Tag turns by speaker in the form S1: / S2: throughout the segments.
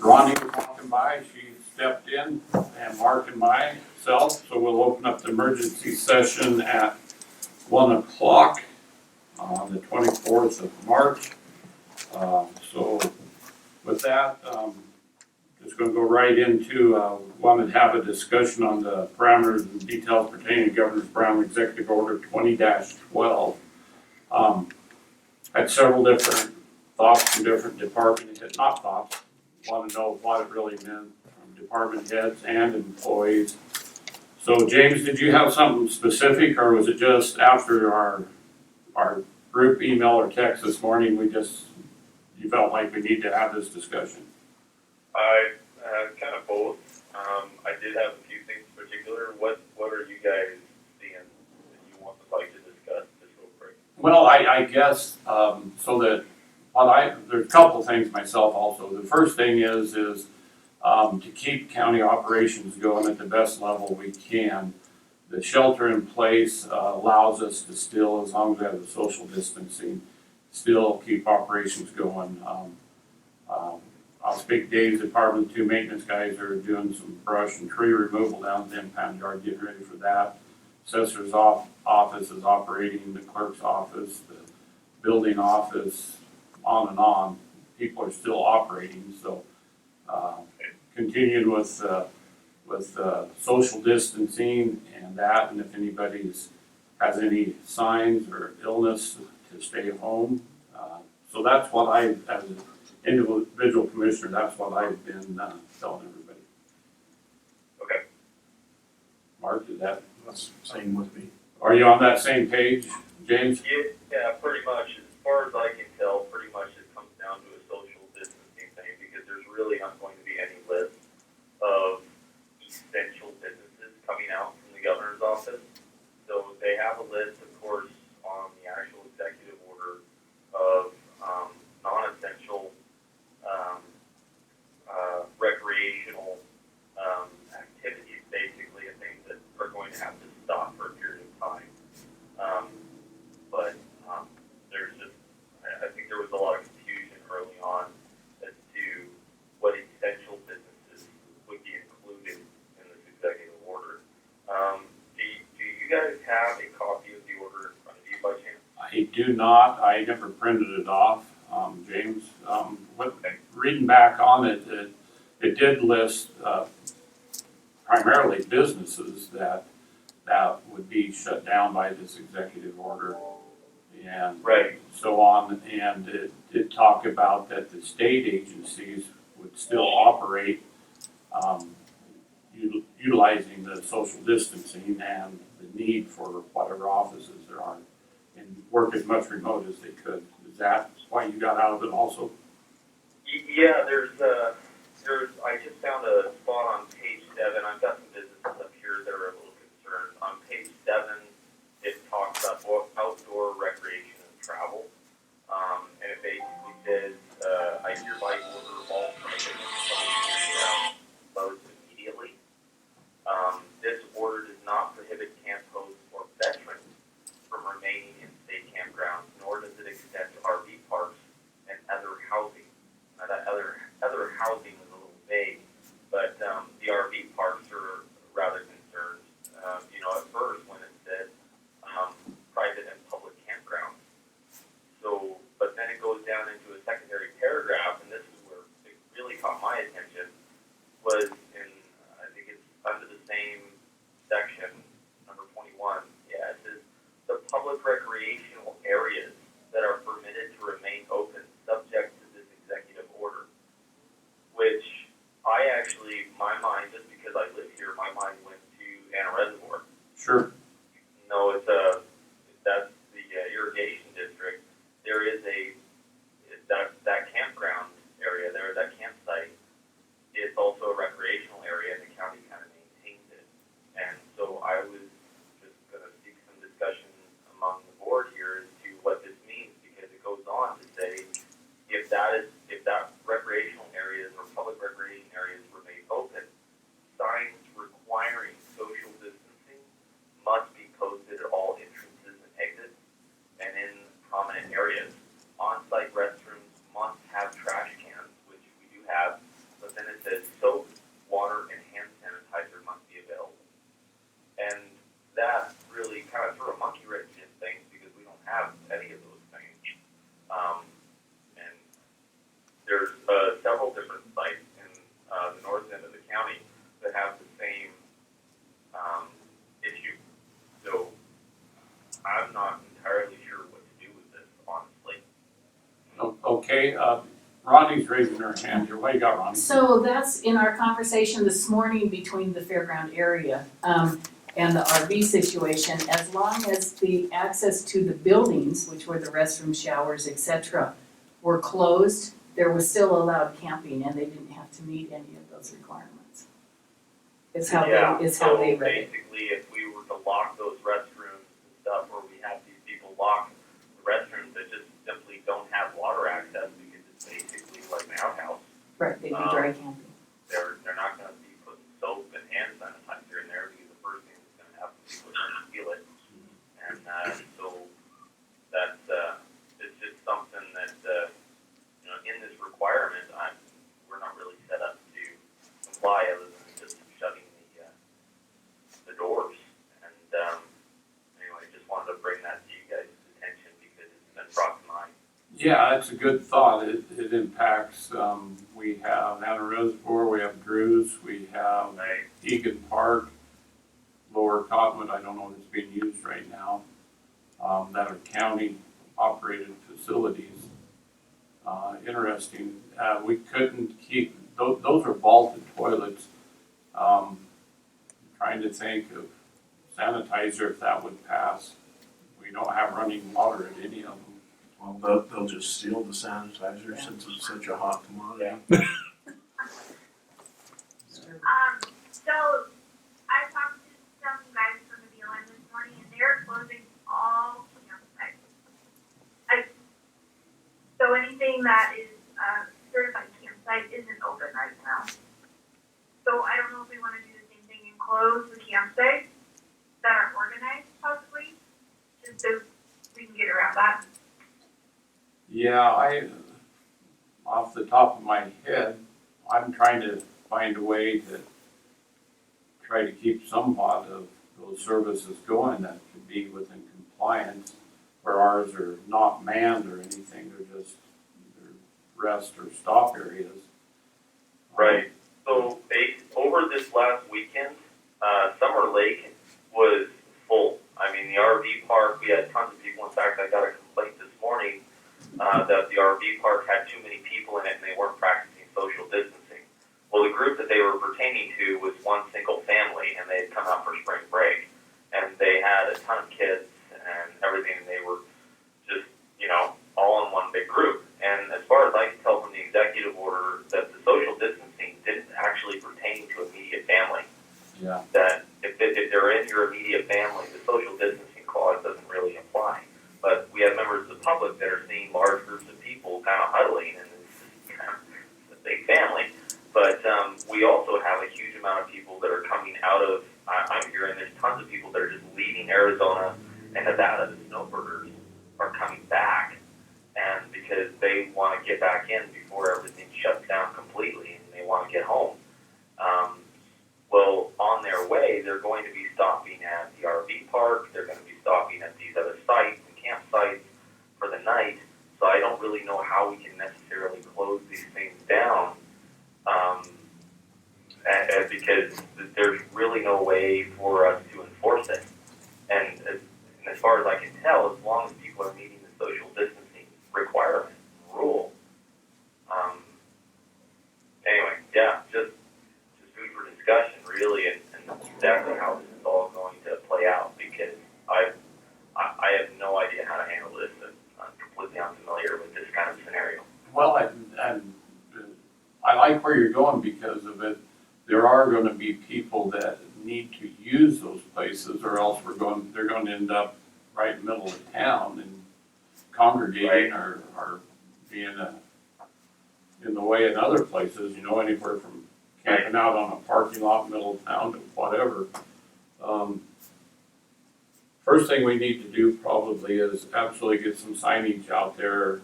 S1: Ronnie was walking by, she stepped in, and Mark and myself, so we'll open up the emergency session at 1 o'clock on the 24th of March. So with that, just gonna go right into, wanted to have a discussion on the parameters and details pertaining to Governor Brown Executive Order 20-12. Had several different thoughts from different department heads, not thoughts, want to know what it really meant from department heads and employees. So James, did you have something specific, or was it just after our group email or text this morning, you felt like we need to have this discussion?
S2: I kind of both. I did have a few things in particular. What are you guys seeing that you want the bike to discuss just real quick?
S1: Well, I guess, so that, there's a couple of things myself also. The first thing is to keep county operations going at the best level we can. The shelter in place allows us to still, as long as we have the social distancing, still keep operations going. I'll speak Dave's department, 2 maintenance guys are doing some brush and tree removal down at the impound yard, getting ready for that. Assessor's office is operating, the clerk's office, the building office, on and on. People are still operating, so continuing with social distancing and that, and if anybody has any signs or illness, to stay at home. So that's what I, as an individual commissioner, that's what I've been telling everybody.
S2: Okay.
S1: Mark, is that?
S3: That's same with me.
S1: Are you on that same page, James?
S2: Yeah, pretty much. As far as I can tell, pretty much it comes down to a social distancing thing because there's really not going to be any list of essential businesses coming out from the governor's office. So they have a list, of course, on the actual executive order of non-essential recreational activities, basically, and things that are going to have to stop for a period of time. But there's just, I think there was a lot of confusion early on as to what essential businesses would be included in this executive order. Do you guys have a copy of the order in front of you by chance?
S1: I do not. I never printed it off, James. Reading back on it, it did list primarily businesses that would be shut down by this executive order, and
S2: Right.
S1: so on. And it did talk about that the state agencies would still operate, utilizing the social distancing and the need for whatever offices there are, and work as much remote as they could. Is that why you got out of it also?
S2: Yeah, I just found a spot on page 7. I've got some businesses up here that are a little concerned. On page 7, it talks about outdoor recreation and travel. And it basically says, I hereby order all private and public campgrounds closed immediately. This order does not prohibit camp hosts or veterans from remaining in state campgrounds, nor does it extend to RV parks and other housing. Now that other housing is a little vague, but the RV parks are
S1: Okay, Ronnie's raising her hand here. What do you got, Ronnie?
S3: So that's in our conversation this morning between the fairground area, and the RV situation. As long as the access to the buildings, which were the restroom, showers, et cetera, were closed, there was still allowed camping and they didn't have to meet any of those requirements. It's how they read it.
S2: Basically, if we were to lock those restrooms and stuff, or we have these people lock the restrooms that just simply don't have water access because it's basically like an outhouse,
S3: Right, they'd be dry camping.
S2: they're not gonna be putting soap and hand sanitizer in there because the first thing that's gonna happen is people are gonna feel it. And, so that's, it's just something that, you know, in this requirement, we're not really set up to comply other than just shutting the doors. And, anyway, just wanted to bring that to you guys' attention because it's been brought to mind.
S1: Yeah, it's a good thought. It impacts, we have Anna Reservoir, we have Drews, we have
S2: Right.
S1: Egan Park, Lower Cottonwood, I don't know if it's being used right now, that are county operated facilities. Interesting, we couldn't keep, those are vaulted toilets. Trying to think of sanitizer if that would pass. We don't have running water at any of them.
S4: Well, they'll just steal the sanitizer since it's such a hot commodity.
S5: So I talked to some guys from the BLM this morning, and they're closing all campsites. So anything that is certified campsite isn't open right now. So I don't know if we want to do the same thing and close the campsites that are organized, possibly, just so we can get around that.
S1: Yeah, off the top of my head, I'm trying to find a way to try to keep somewhat of those services going that could be within compliance, where ours are not manned or anything, they're rest or stop areas.
S2: Right. So over this last weekend, Summer Lake was full. I mean, the RV park, we had tons of people. In fact, I got a complaint this morning that the RV park had too many people in it and they weren't practicing social distancing. Well, the group that they were pertaining to was one single family, and they had come out for spring break. And they had a ton of kids and everything, and they were just, you know, all in one big group. And as far as I can tell from the executive order, that the social distancing didn't actually pertain to immediate family.
S1: Yeah.
S2: That if they're in your immediate family, the social distancing clause doesn't really apply. But we have members of the public that are seeing large groups of people kind of huddling, and it's kind of a big family. But we also have a huge amount of people that are coming out of, I'm hearing there's tons of people that are just leaving Arizona and Nevada, the snowbirders, are coming back. And because they want to get back in before everything shuts down completely and they want to get home. Well, on their way, they're going to be stopping at the RV park. They're going to be stopping at these other sites and campsites for the night. So I don't really know how we can necessarily close these things down because there's really no way for us to enforce it. And as far as I can tell, as long as people are meeting the social distancing requirement rule. Anyway, yeah, just food for discussion, really, and exactly how this is all going to play out, because I have no idea how to handle this, and I'm completely unfamiliar with this kind of scenario.
S1: Well, and I like where you're going because of it. There are going to be people that need to use those places, or else they're going to end up right in the middle of town and congregating,
S2: Right.
S1: or being in the way in other places, you know, anywhere from camping out on a parking lot in the middle of town to whatever. First thing we need to do probably is absolutely get some signage out there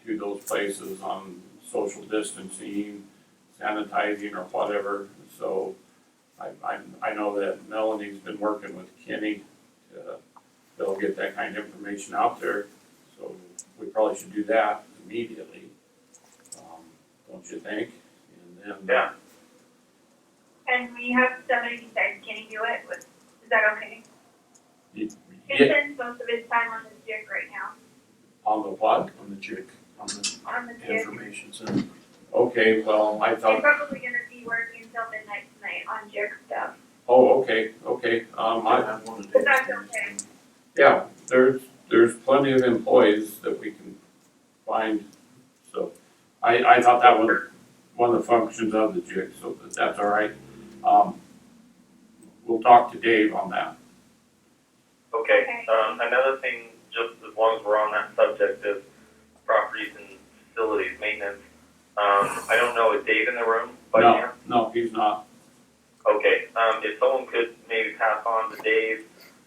S1: to those places on social distancing, sanitizing, or whatever. So I know that Melanie's been working with Kenny. They'll get that kind of information out there. So we probably should do that immediately. Don't you think? And then,
S2: Yeah.
S5: And we have somebody besides Kenny do it. Is that okay? He
S1: Yeah,
S5: spends most of his time on his jig right now.
S1: on the what?
S4: On the chick. on the
S5: on the jig.
S4: information center.
S1: Okay, well, I
S5: I'm
S1: thought,
S5: probably gonna be working until midnight tonight on jig stuff.
S1: oh, okay,
S4: I have one of
S5: But that's
S4: Dave's
S5: okay.
S4: things.
S1: yeah, there's plenty of employees that we can find, so. I thought that was one of the functions of the jig, so that's all right. We'll talk to Dave on that.
S2: Okay, another thing, just as long as we're on that subject of properties and facilities maintenance, I don't know, is Dave in the room by
S1: No,
S2: chance?
S1: no, he's not.
S2: Okay, if someone could maybe pass on to Dave,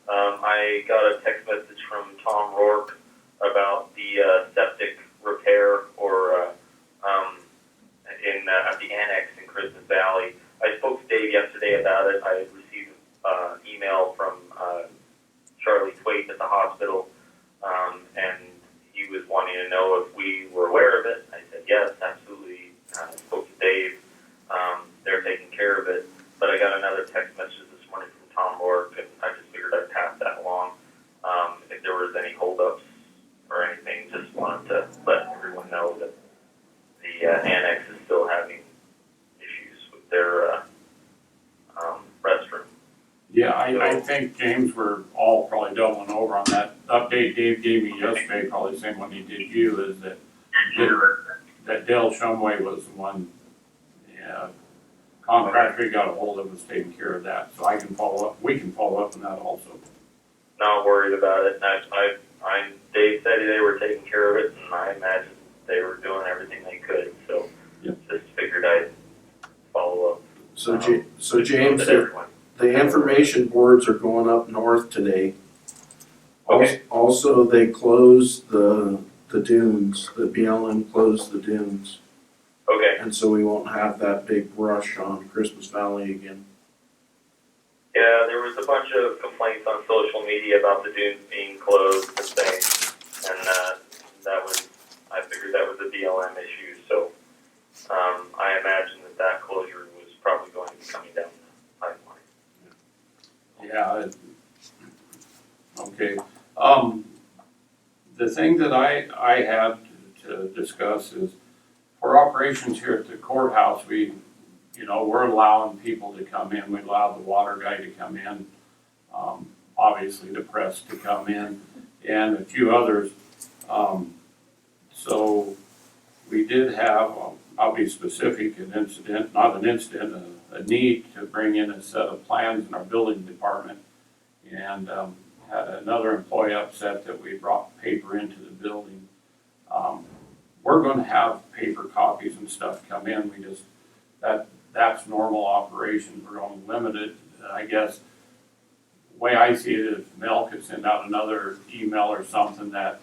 S2: I got a text message from Tom Rourke about the septic repair or at the annex in Christmas Valley. I spoke to Dave yesterday about it. I had received an email from Charlie Twait at the hospital, and he was wanting to know if we were aware of it. I said yes, absolutely. I spoke to Dave. They're taking care of it. But I got another text message this morning from Tom Rourke, and I just figured I'd pass that along. If there was any holdups or anything, just wanted to let everyone know that the annex is still having issues with their restroom.
S1: Yeah, I think, James, we're all probably doubling over on that. Update Dave gave me yesterday, probably the same one he did you, is that Dale Shumway was the one, contractor he got a hold of was taking care of that, so I can follow up, we can follow up on that also.
S2: Not worried about it. Dave said they were taking care of it, and I imagine they were doing everything they could. So
S1: Yep.
S2: just figured I'd follow up.
S4: So James,
S2: with everyone.
S4: the information boards are going up north today.
S2: Okay.
S4: Also, they closed the dunes, the BLM closed the dunes,
S2: Okay.
S4: and so we won't have that big rush on Christmas Valley again.
S2: Yeah, there was a bunch of complaints on social media about the dunes being closed and things, and I figured that was a BLM issue. So I imagine that closure was probably going to be coming down the pipeline.
S1: Yeah, okay. The thing that I had to discuss is, for operations here at the courthouse, we're allowing people to come in, we allow the water guy to come in, obviously the press to come in, and a few others. So we did have, I'll be specific, a need to bring in a set of plans in our building department, and had another employee upset that we brought paper into the building. We're gonna have paper copies and stuff come in, that's normal operation, we're gonna limit it, I guess. The way I see it is Mel could send out another email or something that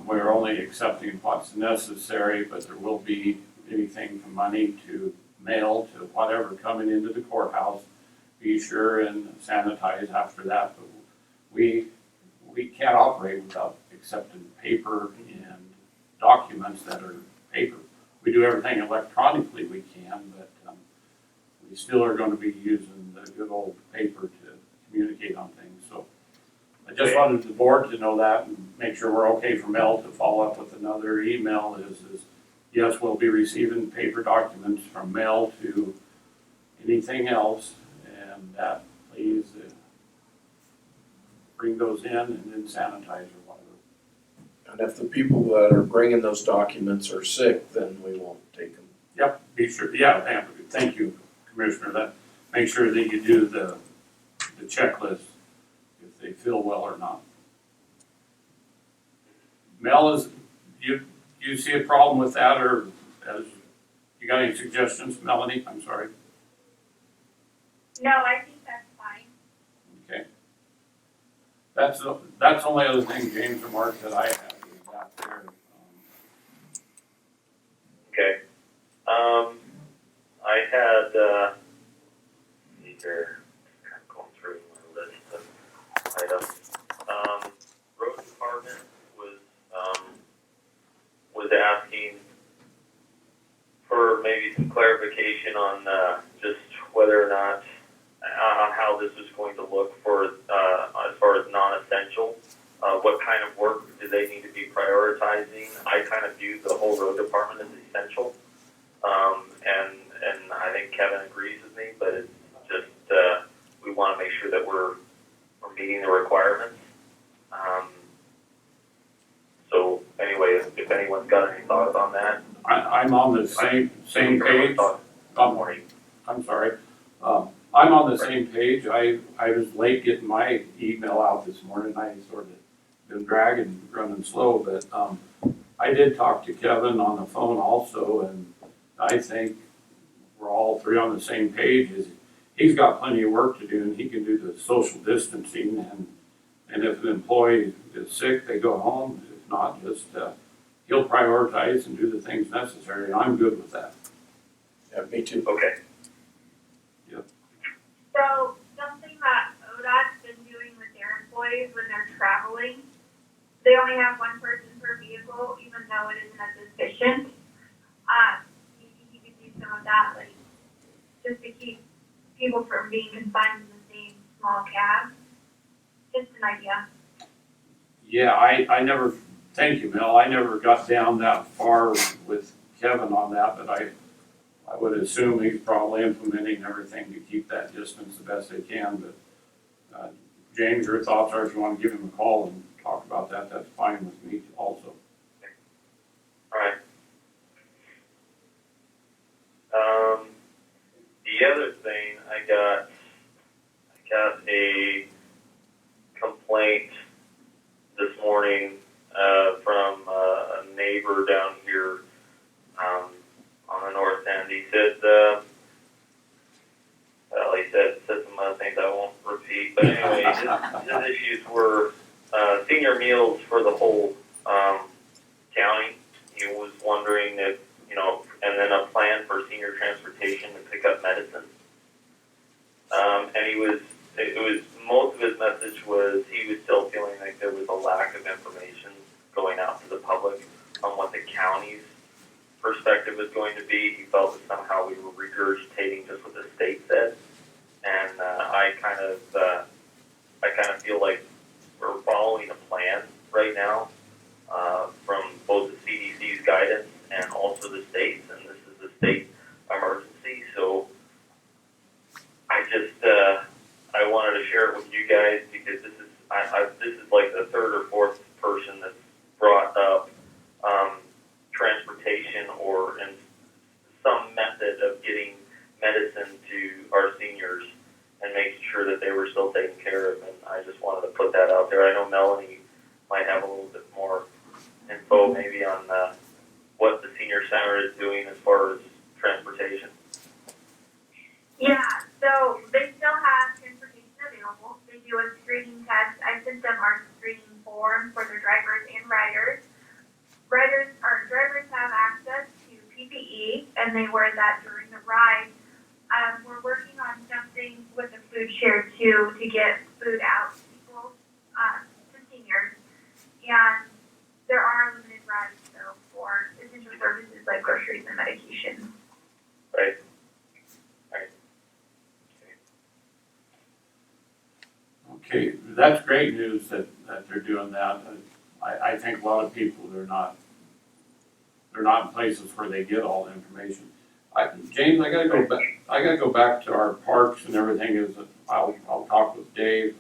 S1: we're only accepting what's necessary, but there will be anything from money to mail to whatever coming into the courthouse. Be sure and sanitize after that, but we can't operate without accepting paper and documents that are paper. We do everything electronically we can, but we still are going to be using the good old paper to communicate on things. So I just wanted the board to know that and make sure we're okay for Mel to follow up with another email is yes, we'll be receiving paper documents from Mel to anything else, and that please bring those in and then sanitize or whatever.
S4: And if the people that are bringing those documents are sick, then we won't take them.
S1: Yep, be sure, yeah, thank you, Commissioner, that, make sure that you do the checklist if they feel well or not. Mel, you see a problem with that, or you got any suggestions, Melanie? I'm sorry.
S5: No, I think that's fine.
S1: Okay. That's the only other thing, James or Mark, that I have is out there.
S2: Okay. I had, here, kind of going through my list of items. Road department was asking for maybe some clarification on just whether or not, on how this is going to look for, as far as non-essential. What kind of work do they need to be prioritizing. I kind of view the whole road department as essential. And I think Kevin agrees with me, but it's just, we want to make sure that we're meeting the requirements. So anyway, if anyone's got any thoughts on that.
S1: I'm on the same page.
S2: Good morning.
S1: I'm sorry. I'm on the same page. I was late getting my email out this morning. I sort of been dragging, running slow, but, I did talk to Kevin on the phone also, and I think we're all three on the same page. He's got plenty of work to do, and he can do the social distancing, and if an employee is sick, they go home. If not, just, he'll prioritize and do the things necessary. I'm good with that.
S4: Yeah, me too.
S2: Okay.
S5: So something that ODOT's been doing with their employees when they're traveling, they only have one person per vehicle, even though it isn't as efficient. You could do some of that, like, just to keep people from being confined in the same small cab. Just an idea.
S1: Yeah, I never, thank you, Mel. I never got down that far with Kevin on that, but I would assume he's probably implementing everything to keep that distance the best they can, but, James, your thoughts are if you want to give him a call and talk about that, that's fine with me also.
S2: All right. The other thing I got a complaint this morning from a neighbor down here on the north end. He said, well, he said some other things I won't repeat, but anyway, his issues were senior meals for the whole county. He was wondering if, and then a plan for senior transportation to pick up medicine. And most of his message was he was still feeling like there was a lack of information going out to the public on what the county's perspective was going to be. He felt that somehow we were regurgitating just what the state said. And I kind of feel like we're following a plan right now from both the CDC's guidance and also the state's, and this is a state emergency. So I just I wanted to share it with you guys because this is like the third or fourth person that's brought up transportation or in some method of getting medicine to our seniors and making sure that they were still taken care of. And I just wanted to put that out there. I know Melanie might have a little bit more info maybe on what the senior center is doing as far as transportation.
S5: Yeah, so they still have transportation available. They do a screening test. I sent them our screening form for their drivers and riders. Drivers have access to PPE, and they wear that during the ride. We're working on something with the food share too to get food out to people, to seniors. And there are limited rides though for essential services like groceries and medication.
S2: Right.
S1: Okay, that's great news that they're doing that. I think a lot of people, they're not in places where they get all the information. James, I gotta go back to our parks and everything. I'll talk with Dave.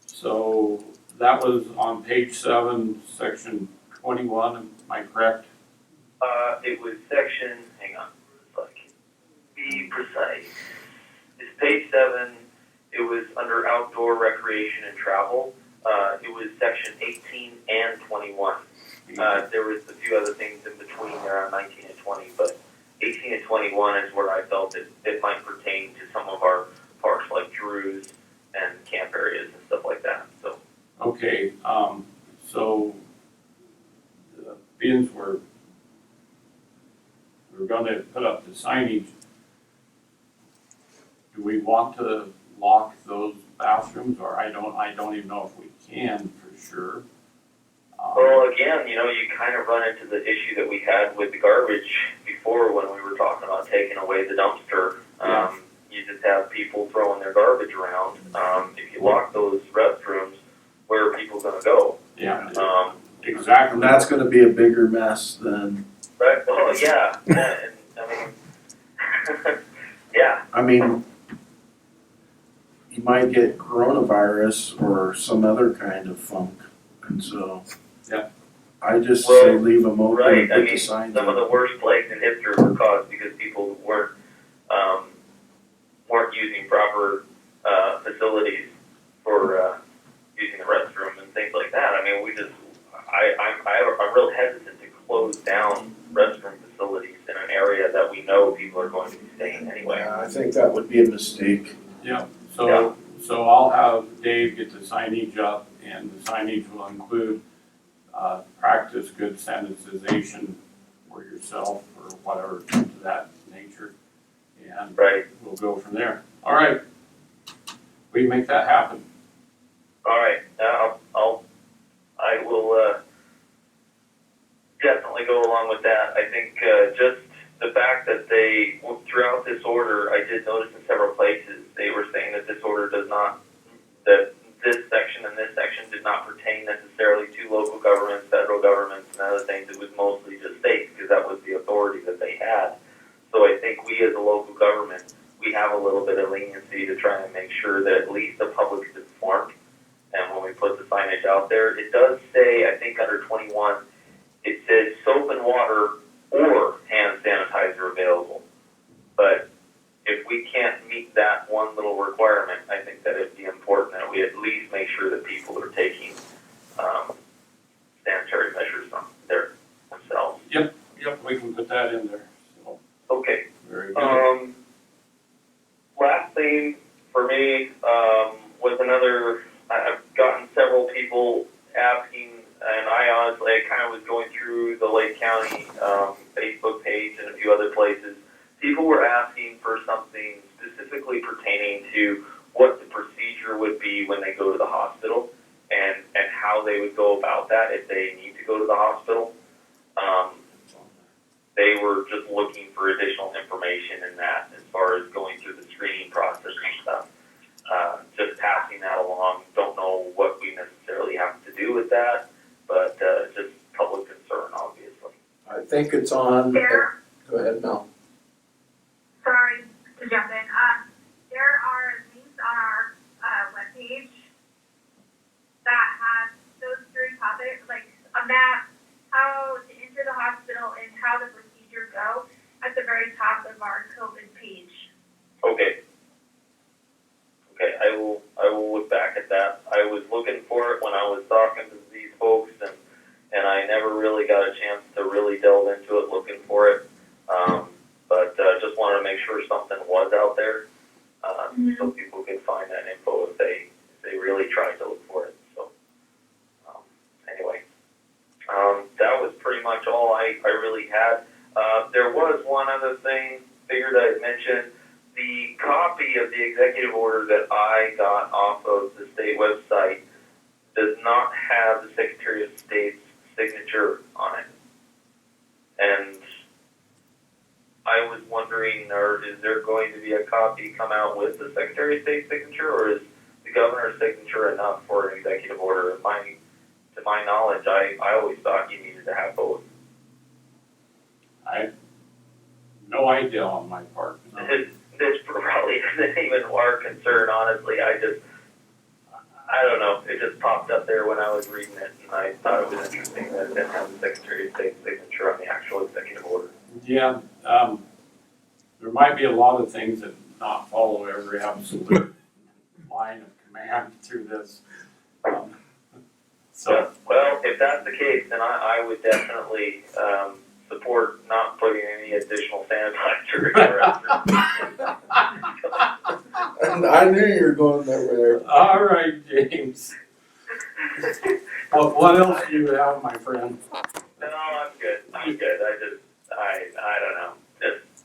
S1: So that was on page 7, section 21, am I correct?
S2: It was section, hang on, be precise. It's page 7, it was under outdoor recreation and travel. It was section 18 and 21. There was a few other things in between there on 19 and 20, but 18 and 21 is where I felt it might pertain to some of our parks like Drew's and camp areas and stuff like that. So
S1: Okay, so the bins were gonna put up the signage. Do we want to lock those bathrooms, or I don't even know if we can for sure.
S2: well, again, you kind of run into the issue that we had with the garbage before when we were talking about taking away the dumpster. You just have people throwing their garbage around. If you lock those restrooms, where are people going to go?
S1: Yeah. exactly.
S4: And that's gonna be a bigger mess than,
S2: Right, oh, yeah, yeah, and, I mean, yeah,
S4: I mean, you might get coronavirus or some other kind of funk, and so.
S1: Yeah.
S4: I just say
S2: Well,
S4: leave them open
S2: right,
S4: and
S2: I
S4: put the
S2: mean,
S4: signs
S2: some of
S4: up.
S2: the worst plagues in history were caused because people weren't using proper, facilities for, using the restroom and things like that. I mean, I'm real hesitant to close down restroom facilities in an area that we know people are going to be staying anyway.
S4: Yeah, I think that would be a mistake.
S1: So I'll have Dave get the signage up, and the signage will include, practice good sanitization for yourself or whatever to that nature. And
S2: Right,
S1: we'll go from there. All right. We can make that happen.
S2: all right, I will, definitely go along with that. I think, just the fact that they, throughout this order, I did notice in several places, they were saying that this order does not, that this section and this section did not pertain necessarily to local governments, federal governments, and other things. It was mostly just states, because that was the authority that they had. So I think we as a local government, we have a little bit of leniency to try and make sure that at least the public is informed. And when we put the signage out there, it does say, I think under 21, it says soap and water or hand sanitizer available. But if we can't meet that one little requirement, I think that it'd be important that we at least make sure that people are taking, sanitary measures on themselves.
S1: Yep, we can put that in there. So,
S2: Okay.
S1: very good.
S2: Last thing for me, was another, I've gotten several people asking, and I honestly, I kind of was going through the Lake County, Facebook page and a few other places. People were asking for something specifically pertaining to what the procedure would be when they go to the hospital and how they would go about that if they need to go to the hospital. They were just looking for additional information in that as far as going through the screening process and stuff. Just passing that along. Don't know what we necessarily have to do with that, but just public concern, obviously.
S4: I think it's on,
S5: There,
S4: go ahead, Mel.
S5: sorry to jump in, there are links on our, webpage that has those three topics, like a map, how to enter the hospital and how the procedure go at the very top of our COVID page.
S2: Okay. Okay, I will look back at that. I was looking for it when I was talking to these folks, and I never really got a chance to really delve into it looking for it. But just wanted to make sure something was out there, so people could find that info if they really tried to look for it. So, anyway, that was pretty much all I really had. There was one other thing, figured I'd mention. The copy of the executive order that I got off of the state website does not have the Secretary of State's signature on it. And I was wondering, is there going to be a copy come out with the Secretary of State's signature, or is the governor's signature enough for an executive order? To my knowledge, I always thought you needed to have both.
S1: I no idea on my part. No.
S2: This probably isn't even our concern, honestly. I don't know. It just popped up there when I was reading it, and I thought it was interesting that it didn't have the Secretary of State's signature on the actual executive order.
S1: Yeah, there might be a lot of things that not follow every absolute line of command through this. So,
S2: Well, if that's the case, then I would definitely support not putting any additional sanitizer in the restroom.
S4: And I knew you were going over there.
S1: all right, James. What else do you have, my friend?
S2: No, I'm good. I don't know. Just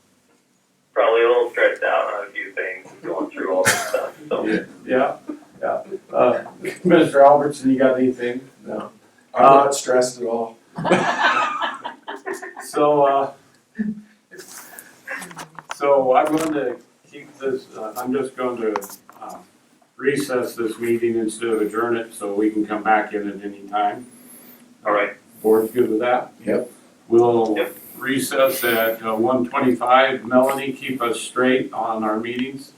S2: probably a little stressed out on a few things, going through all this stuff. So.
S1: Yeah. Mr. Albertson, you got anything?
S4: No, I'm not stressed at all.
S1: So I'm going to keep this, I'm just going to recess this meeting instead of adjourn it so we can come back in at any time.
S2: All right.
S1: Board's good with that?
S4: Yep.
S1: We'll
S2: Yep.
S1: recess at 1:25. Melanie, keep us straight on our meetings,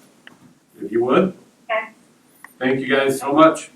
S1: if you would.
S5: Okay.
S1: Thank you guys so much.